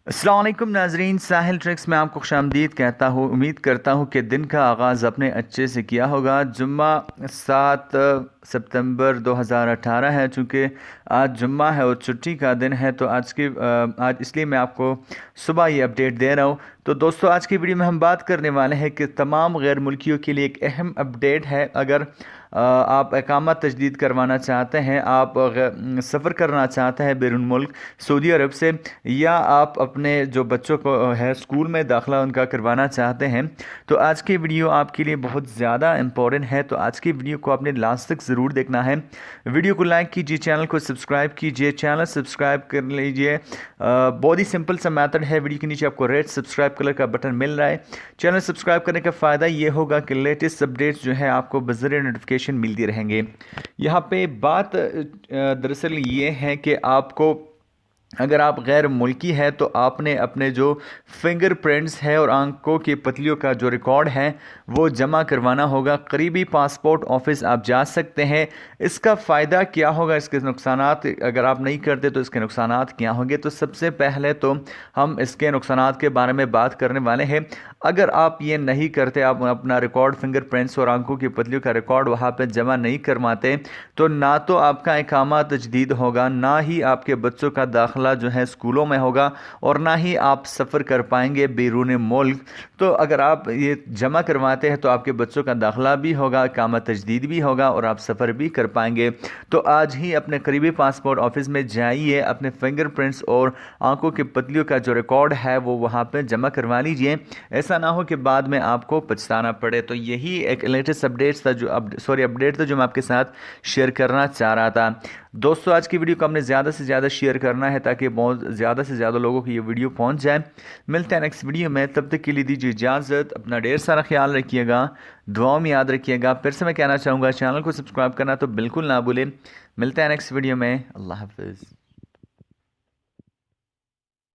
अस्सलाम वालेकुम नाजरीन, साहिल ट्रिक्स में आपको खुशामदीद कहता हूँ। उम्मीद करता हूँ कि दिन का आगाज़ अपने अच्छे से किया होगा। जुम्मा 7 सितंबर 2018 है। चूँकि आज जुम्मा है और छुट्टी का दिन है तो आज इसलिए मैं आपको सुबह ये अपडेट दे रहा हूँ। तो दोस्तों, आज की वीडियो में हम बात करने वाले हैं कि तमाम गैर मुल्कियों के लिए एक अहम अपडेट है। अगर आप इकामा तजदीद करवाना चाहते हैं, आप सफ़र करना चाहते हैं बैरून मुल्क सऊदी अरब से, या आप अपने जो बच्चों को है स्कूल में दाखिला उनका करवाना चाहते हैं, तो आज की वीडियो आपके लिए बहुत ज़्यादा इम्पोर्टेंट है। तो आज की वीडियो को आपने लास्ट तक ज़रूर देखना है। वीडियो को लाइक कीजिए, चैनल को सब्सक्राइब कीजिए, चैनल सब्सक्राइब कर लीजिए। बहुत ही सिंपल सा मेथड है। वीडियो के नीचे आपको रेड सब्सक्राइब कलर का बटन मिल रहा है। चैनल सब्सक्राइब करने का फ़ायदा ये होगा कि लेटेस्ट अपडेट्स जो है आपको बज़रिए नोटिफिकेशन मिलती रहेंगे। यहाँ पे बात दरअसल ये है कि आपको, अगर आप गैर मुल्की है तो आपने अपने जो फिंगर प्रिंट्स है और आंखों की पतलियों का जो रिकॉर्ड है वो जमा करवाना होगा। करीबी पासपोर्ट ऑफिस आप जा सकते हैं। इसका फ़ायदा क्या होगा, इसके नुकसानात, अगर आप नहीं करते तो इसके नुकसानात क्या होंगे। तो सबसे पहले तो हम इसके नुकसानात के बारे में बात करने वाले हैं। अगर आप ये नहीं करते, आप अपना रिकॉर्ड, फिंगर प्रिंट्स और आंखों की पतलियों का रिकॉर्ड वहाँ पर जमा नहीं करवाते, तो ना तो आपका इकामा तजदीद होगा, ना ही आपके बच्चों का दाखिला जो है स्कूलों में होगा, और ना ही आप सफ़र कर पाएंगे बैरून मुल्क। तो अगर आप ये जमा करवाते हैं तो आपके बच्चों का दाखिला भी होगा, इकामा तजदीद भी होगा और आप सफ़र भी कर पाएंगे। तो आज ही अपने करीबी पासपोर्ट ऑफिस में जाइए, अपने फिंगर प्रिंट्स और आंखों की पतलियों का जो रिकॉर्ड है वो वहाँ पर जमा करवा लीजिए। ऐसा ना हो कि बाद में आपको पछताना पड़े। तो यही एक लेटेस्ट अपडेट था जो मैं आपके साथ शेयर करना चाह रहा था। दोस्तों, आज की वीडियो को आपने ज़्यादा से ज़्यादा शेयर करना है ताकि बहुत ज़्यादा से ज़्यादा लोगों को ये वीडियो पहुंच जाए। मिलते हैं नेक्स्ट वीडियो में, तब तक के लिए दीजिए इजाज़त। अपना ढेर सारा ख्याल रखिएगा, दुआओं में याद रखिएगा। फिर से मैं कहना चाहूँगा, चैनल को सब्सक्राइब करना तो बिल्कुल ना भूलें। मिलते हैं नेक्स्ट वीडियो में। अल्लाह हाफिज़।